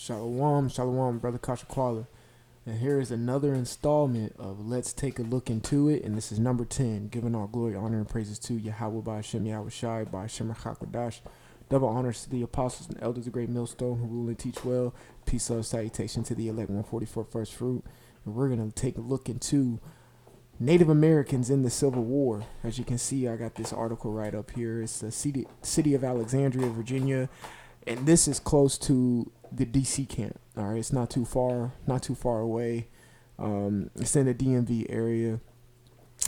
Shalom, shalom, brother Kashakwala. And here is another installment of Let's Take a Look Into It. And this is number 10, giving all glory, honor, and praises to Yahweh by Hashem, Yahweh Shai, by Hashem Hakwadash. Double honors to the apostles and elders of Great Millstone who rule and teach well. Peace, love, salutation to the elect 144 first fruit. And we're going to take a look into Native Americans in the Civil War. As you can see, I got this article right up here. It's the city of Alexandria, Virginia. And this is close to the DC camp. All right, it's not too far away. It's in the DMV area.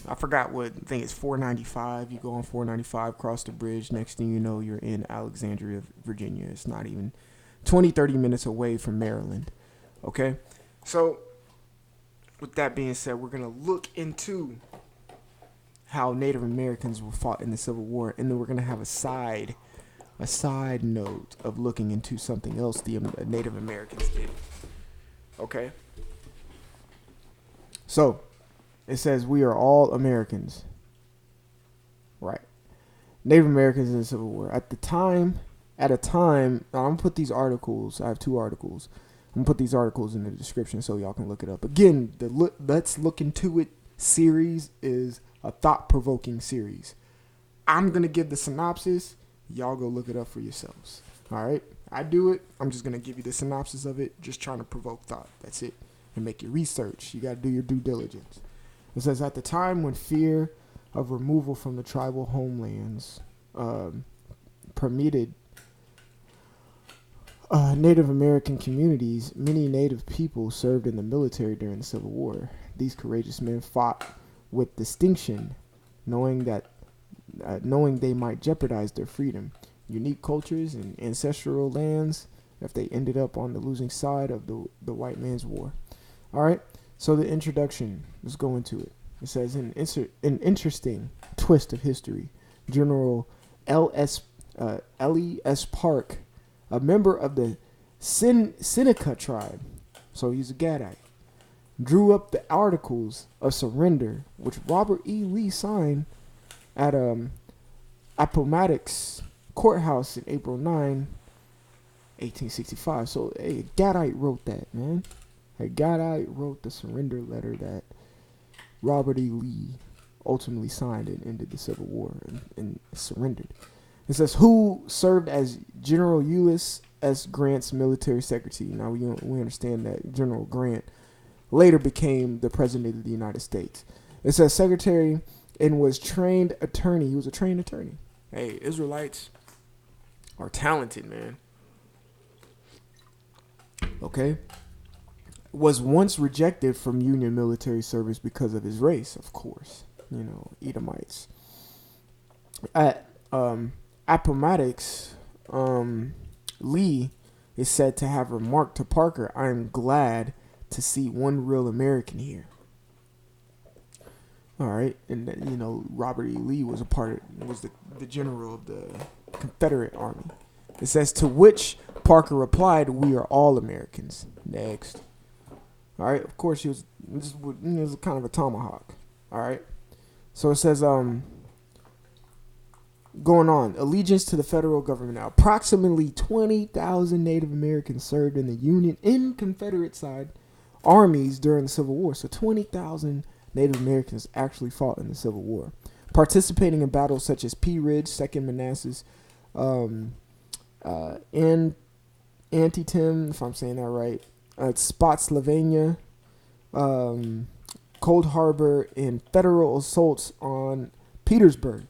I forgot what, I think it's 495. You go on 495, cross the bridge. Next thing you know, you're in Alexandria, Virginia. It's not even 20-30 minutes away from Maryland. Okay, so with that being said, we're going to look into how Native Americans were fought in the Civil War, and then we're going to have a side note of looking into something else the Native Americans did. Okay? So, it says we are all Americans. Right. Native Americans in the Civil War. At a time, I'm going to put these articles, I have two articles. I'm going to put these articles in the description so y'all can look it up. Again, the Let's Look Into It series is a thought-provoking series. I'm going to give the synopsis. Y'all go look it up for yourselves. All right? I do it. I'm just going to give you the synopsis of it, just trying to provoke thought. That's it. And make your research. You got to do your due diligence. It says, at the time when fear of removal from the tribal homelands permitted Native American communities, many Native people served in the military during the Civil War. These courageous men fought with distinction, knowing they might jeopardize their freedom, unique cultures, and ancestral lands if they ended up on the losing side of the white man's war. All right, so the introduction, let's go into it. It says, an interesting twist of history, General Ellie S. Park, a member of the Seneca tribe, so he's a Gadite, drew up the Articles of Surrender, which Robert E. Lee signed at Appomattox Courthouse in April 9, 1865. So, hey, Gadite wrote that, man. A Gadite wrote the surrender letter that Robert E. Lee ultimately signed and ended the Civil War and surrendered. It says, who served as General Ulysses S. Grant's military secretary. Now, we understand that General Grant later became the President of the United States. It says secretary and was trained attorney. He was a trained attorney. Hey, Israelites are talented, man. Okay. Was once rejected from Union military service because of his race, of course. You know, Edomites. At Appomattox, Lee is said to have remarked to Parker, "I am glad to see one real American here." All right, and you know, Robert E. Lee was the general of the Confederate Army. It says, to which Parker replied, "We are all Americans." Next. All right, of course, this was kind of a tomahawk. All right, so it says, going on, allegiance to the federal government. Now, approximately 20,000 Native Americans served in the Union and Confederate side armies during the Civil War. So 20,000 Native Americans actually fought in the Civil War, participating in battles such as Pea Ridge, Second Manassas, and Antietam, if I'm saying that right, Spotsylvania, Cold Harbor, and federal assaults on Petersburg.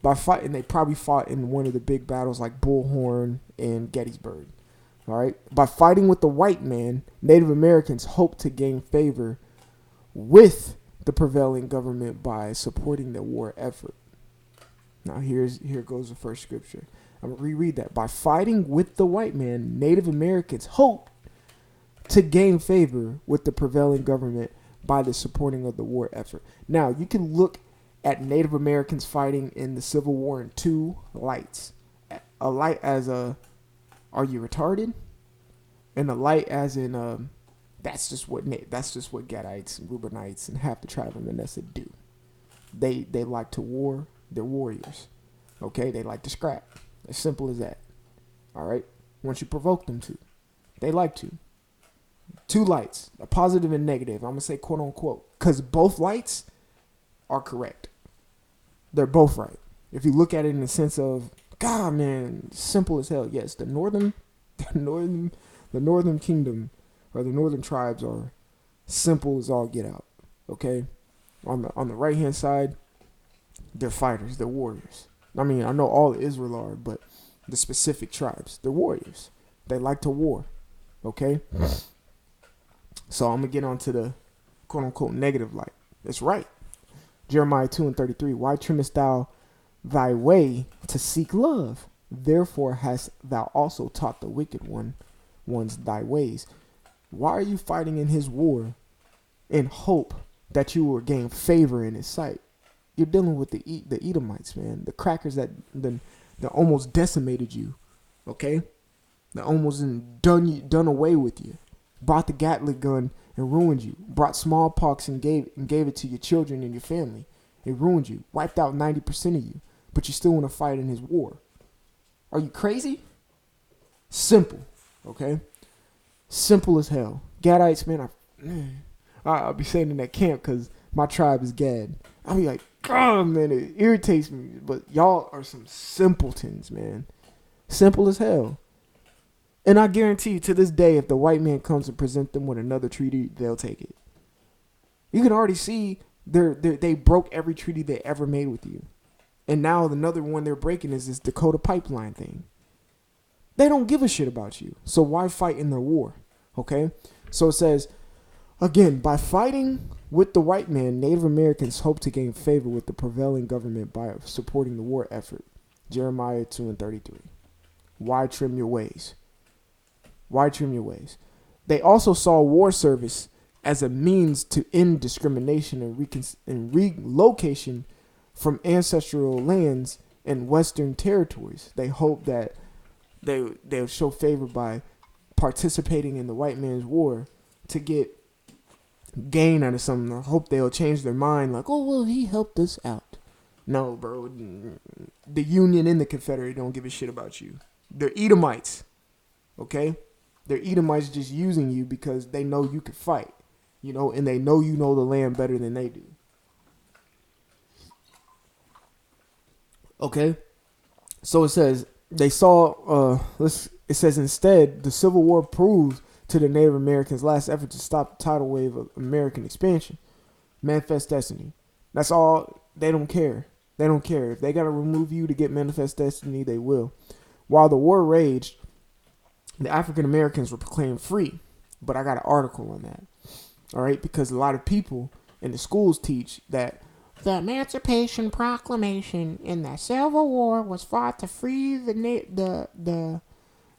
They probably fought in one of the big battles like Bullhorn and Gettysburg. All right. By fighting with the white man, Native Americans hoped to gain favor with the prevailing government by supporting the war effort. Now here goes the first scripture. I'm going to reread that. By fighting with the white man, Native Americans hoped to gain favor with the prevailing government by the supporting of the war effort. Now, you can look at Native Americans fighting in the Civil War in two lights. A light as a, are you retarded? And a light as in, that's just what Gadites and Reubenites and half the tribe of Manasseh do. They like to war. They're warriors. Okay, they like to scrap. As simple as that. All right, once you provoke them to. They like to. Two lights, a positive and negative. I'm going to say quote unquote. Because both lights are correct. They're both right. If you look at it in the sense of, God, man, simple as hell. Yes, the northern kingdom or the northern tribes are simple as all get out. Okay? On the right hand side, they're fighters, they're warriors. I mean, I know all Israel are, but the specific tribes, they're warriors. They like to war. Okay? So I'm going to get on to the quote-unquote negative light. That's right. Jeremiah 2:33. Why trimmest thou thy way to seek love? Therefore hast thou also taught the wicked ones thy ways. Why are you fighting in his war in hope that you will gain favor in his sight? You're dealing with the Edomites, man. The crackers that almost decimated you. Okay? That almost done away with you. Brought the Gatling gun and ruined you. Brought smallpox and gave it to your children and your family. It ruined you. Wiped out 90% of you. But you still want to fight in his war. Are you crazy? Simple. Okay? Simple as hell. Gadites, man, I'll be saying in that camp because my tribe is Gad. I'll be like, oh, man, it irritates me. But y'all are some simpletons, man. Simple as hell. And I guarantee you, to this day, if the white man comes and present them with another treaty, they'll take it. You can already see they broke every treaty they ever made with you. And now another one they're breaking is this Dakota pipeline thing. They don't give a shit about you. So why fight in their war? Okay? So it says, again, by fighting with the white man, Native Americans hope to gain favor with the prevailing government by supporting the war effort. Jeremiah 2:33. Why trim your ways? Why trim your ways? They also saw war service as a means to end discrimination and relocation from ancestral lands and Western territories. They hope that they'll show favor by participating in the white man's war to get gain out of something. I hope they'll change their mind like, oh, well, he helped us out. No, bro. The Union and the Confederate don't give a shit about you. They're Edomites. Okay? They're Edomites just using you because they know you can fight. You know, and they know you know the land better than they do. Okay? So it says, they saw, it says instead, the Civil War proved to the Native Americans' last effort to stop the tidal wave of American expansion. Manifest destiny. That's all. They don't care. They don't care. If they got to remove you to get manifest destiny, they will. While the war raged, the African Americans were proclaimed free. But I got an article on that. All right? Because a lot of people in the schools teach that the Emancipation Proclamation in the Civil War was fought to free the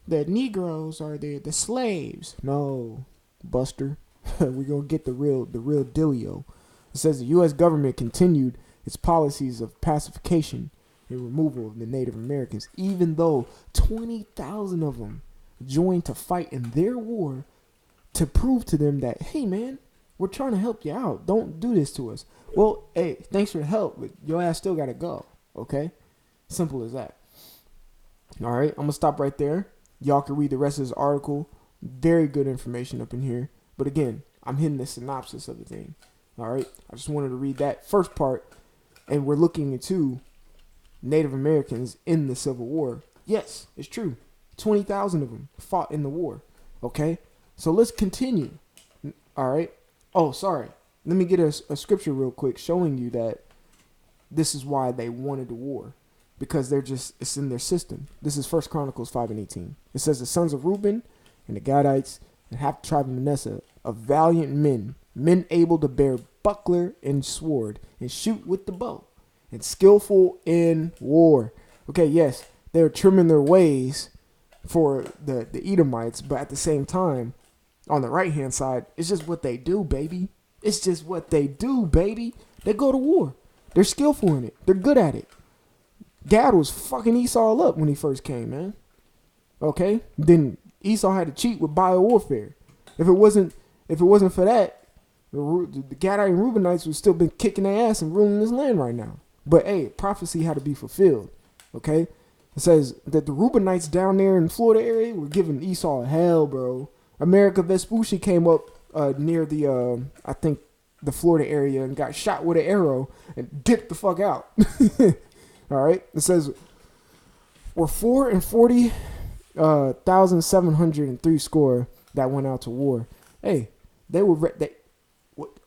Negroes or the slaves. No, Buster. We're going to get the real dealio. It says the U.S. government continued its policies of pacification and removal of the Native Americans, even though 20,000 of them joined to fight in their war to prove to them that, hey, man, we're trying to help you out. Don't do this to us. Well, hey, thanks for the help, but your ass still got to go, okay? Simple as that. All right, I'm going to stop right there. Y'all can read the rest of this article. Very good information up in here. But again, I'm hitting the synopsis of the thing. All right, I just wanted to read that first part. And we're looking into Native Americans in the Civil War. Yes, it's true. 20,000 of them fought in the war. Okay, so let's continue. All right. Oh, sorry. Let me get a scripture real quick showing you that this is why they wanted the war. Because it's in their system. This is 1 Chronicles 5:18. It says the sons of Reuben and the Gadites and half the tribe of Manasseh, of valiant men able to bear buckler and sword and shoot with the bow and skillful in war. Okay, yes, they're trimming their ways for the Edomites, but at the same time, on the right hand side, it's just what they do, baby. It's just what they do, baby. They go to war. They're skillful in it. They're good at it. Gad was fucking Esau up when he first came, man. Okay? Then Esau had to cheat with biowarfare. If it wasn't for that, the Gadite and Reubenites would still been kicking their ass and ruling this land right now. But hey, prophecy had to be fulfilled. Okay? It says that the Reubenites down there in Florida area were giving Esau hell, bro. America Vespucci came up near the, I think, the Florida area and got shot with an arrow and dipped the fuck out. All right. It says, were 440,703 score that went out to war. Hey, they were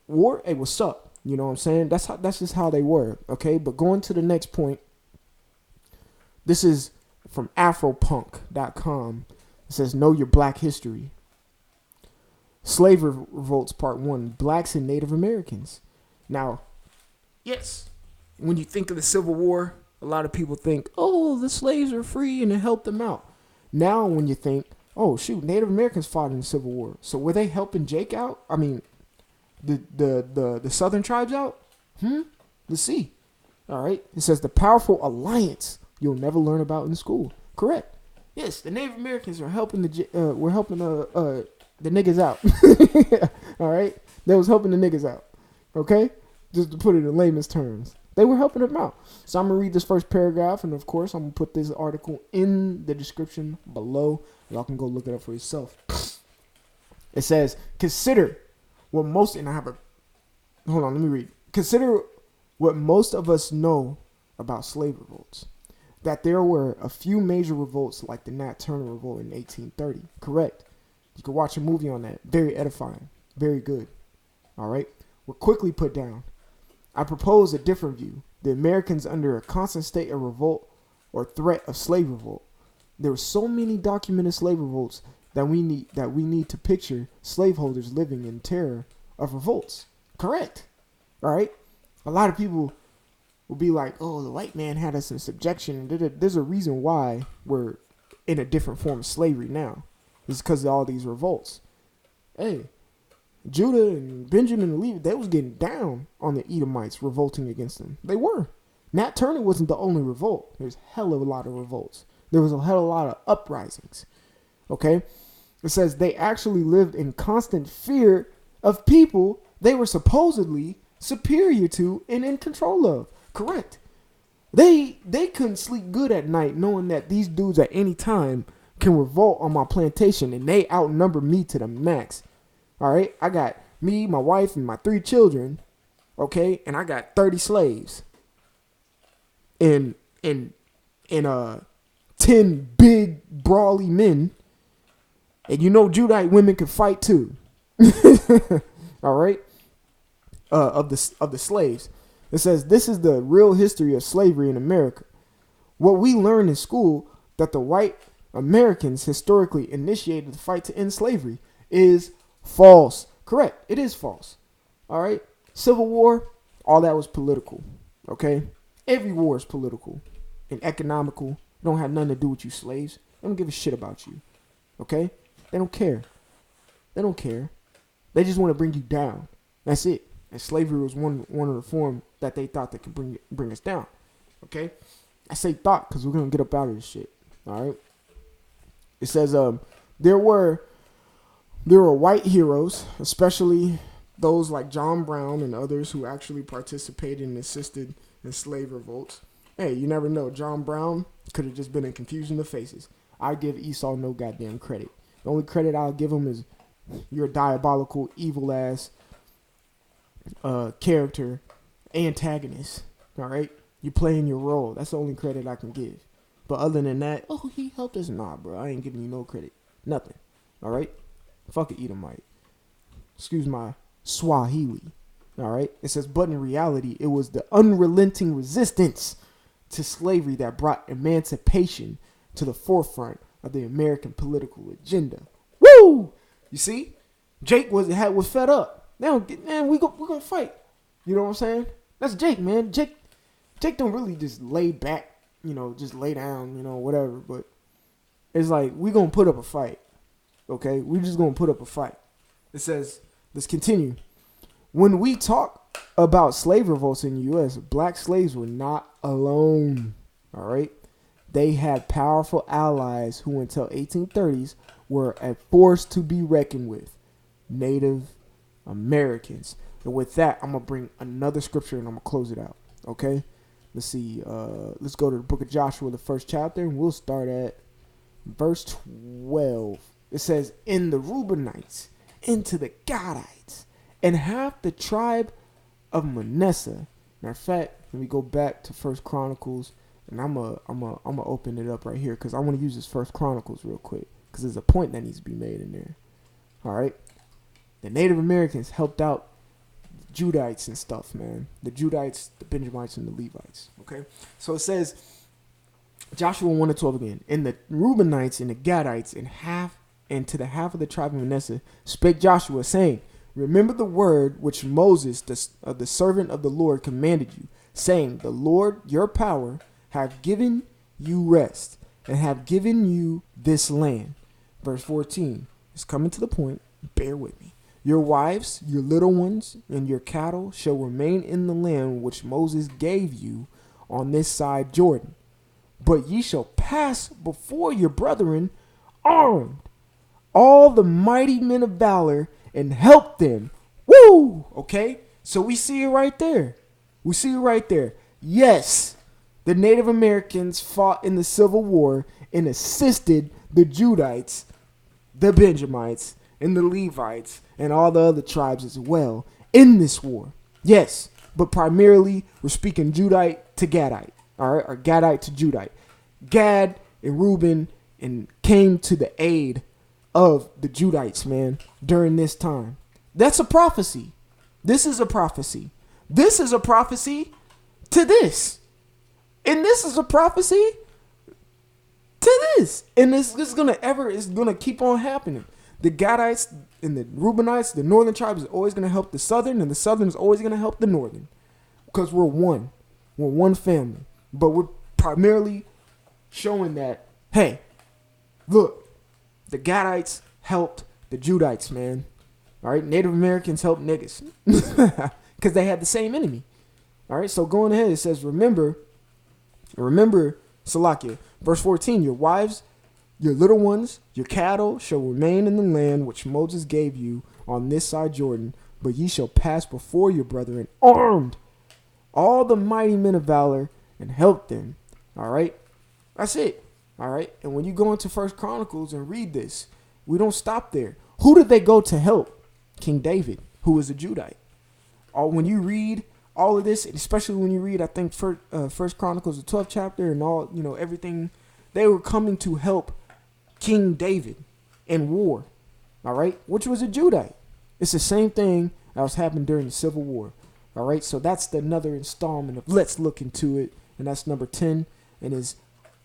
war. Hey, what's up? You know what I'm saying? That's just how they were. Okay. But going to the next point. This is from Afropunk.com. It says, know your black history. Slave revolts part 1. Blacks and Native Americans. Now, yes, when you think of the Civil War, a lot of people think, oh, the slaves are free and it helped them out. Now when you think, oh, shoot, Native Americans fought in the Civil War. So were they helping Jake out? I mean, the Southern tribes out? Let's see. All right. It says the powerful alliance you'll never learn about in school. Correct. Yes, the Native Americans are helping the niggas out. All right, they was helping the niggas out. Okay, just to put it in layman's terms, they were helping them out. So I'm gonna read this first paragraph, and of course I'm gonna put this article in the description below. Y'all can go look it up for yourself. It says, consider what most and I have a hold on. Let me read. Consider what most of us know about slave revolts. That there were a few major revolts like the Nat Turner Revolt in 1830. Correct. You can watch a movie on that. Very edifying. Very good. All right. Were quickly put down. I propose a different view. The Americans under a constant state of revolt or threat of slave revolt. There were so many documented slave revolts that we need to picture slaveholders living in terror of revolts. Correct. All right. A lot of people will be like, oh, the white man had us in subjection. There's a reason why we're in a different form of slavery now. It's because of all these revolts. Hey, Judah and Benjamin and Levi, they was getting down on the Edomites revolting against them. They were. Nat Turner wasn't the only revolt. There's hell of a lot of revolts. There was a hell of a lot of uprisings. Okay? It says they actually lived in constant fear of people they were supposedly superior to and in control of. Correct. They couldn't sleep good at night knowing that these dudes at any time can revolt on my plantation and they outnumber me to the max. All right? I got me, my wife, and my 3 children. Okay? And I got 30 slaves. And 10 big brawly men. And you know Judite women can fight too. All right? Of the slaves. It says this is the real history of slavery in America. What we learn in school that the white Americans historically initiated the fight to end slavery is false. Correct. It is false. All right. Civil War, all that was political. Okay. Every war is political and economical. It don't have nothing to do with you slaves. They don't give a shit about you. Okay. They don't care. They don't care. They just want to bring you down. That's it. And slavery was one of the form that they thought that could bring us down. Okay? I say thought because we're going to get up out of this shit. All right? It says there were white heroes, especially those like John Brown and others who actually participated and assisted in slave revolts. Hey, you never know. John Brown could have just been a confusion of faces. I give Esau no goddamn credit. The only credit I'll give him is you're a diabolical, evil ass character, antagonist. All right, you playing your role. That's the only credit I can give. But other than that, oh, he helped us. Nah, bro, I ain't giving you no credit. Nothing. All right, fuck it, Edomite. Excuse my Swahili. All right, it says, but in reality, it was the unrelenting resistance to slavery that brought emancipation to the forefront of the American political agenda. Woo! You see, Jake was fed up. Now, man, we're gonna fight. You know what I'm saying? That's Jake, man. Jake don't really just lay back, just lay down, whatever. But it's like, we're gonna put up a fight. Okay? We're just gonna put up a fight. It says, let's continue. When we talk about slave revolts in the U.S., black slaves were not alone. All right? They had powerful allies who, until 1830s, were a force to be reckoned with. Native Americans. And with that, I'm going to bring another scripture and I'm going to close it out. Okay? Let's see. Let's go to the book of Joshua, the first chapter, and we'll start at verse 12. It says, "In the Reubenites, into the Gadites, and half the tribe of Manasseh." Matter of fact, let me go back to First Chronicles, and I'm gonna open it up right here because I want to use this First Chronicles real quick because there's a point that needs to be made in there. All right, the Native Americans helped out the Judites and stuff, man. The Judites, the Benjamites, and the Levites. Okay, so it says Joshua 1-12 again. "And the Reubenites and the Gadites and to the half of the tribe of Manasseh spake Joshua, saying, Remember the word which Moses, the servant of the Lord, commanded you, saying, The Lord your power have given you rest, and have given you this land." Verse 14 is coming to the point. Bear with me. "Your wives, your little ones, and your cattle shall remain in the land which Moses gave you on this side Jordan. But ye shall pass before your brethren armed, all the mighty men of valor, and help them." Woo! Okay? So we see it right there. We see it right there. Yes, the Native Americans fought in the Civil War and assisted the Judites, the Benjamites, and the Levites, and all the other tribes as well in this war. Yes, but primarily we're speaking Judite to Gadite, all right, or Gadite to Judite. Gad and Reuben and came to the aid of the Judites, man, during this time. That's a prophecy. This is a prophecy. This is a prophecy to this. And this is a prophecy to this. And it's gonna keep on happening. The Gadites and the Reubenites, the northern tribes, is always gonna help the southern, and the southern is always gonna help the northern. Because we're one. We're one family. But we're primarily showing that, hey, look, the Gadites helped the Judites, man. All right, Native Americans helped niggas because they had the same enemy. All right, so going ahead, it says, remember, Salakia, verse 14, "Your wives, your little ones, your cattle shall remain in the land which Moses gave you on this side Jordan, but ye shall pass before your brethren armed, all the mighty men of valor, and help them." All right, that's it. All right, and when you go into First Chronicles and read this, we don't stop there. Who did they go to help? King David, who was a Judite. When you read all of this, especially when you read, I think, First Chronicles, the 12th chapter, and all, everything, they were coming to help King David in war, all right, which was a Judite. It's the same thing that was happening during the Civil War, all right. So that's another installment of Let's Look Into It, and that's number 10, and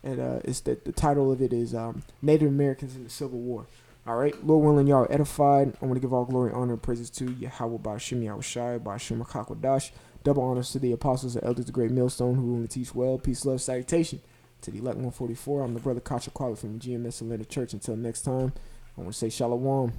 the title of it is Native Americans in the Civil War. All right, Lord willing, y'all are edified. I want to give all glory, honor, and praises to Yahweh Ba'ashem Yahushai, Ba'ashem HaKakwadash. Double honors to the apostles and elders, the great millstone, who rule and teach well. Peace, love, salutation to the elect 144. I'm the brother Kasha Quali from the GMS Atlanta Church. Until next time, I want to say shalom.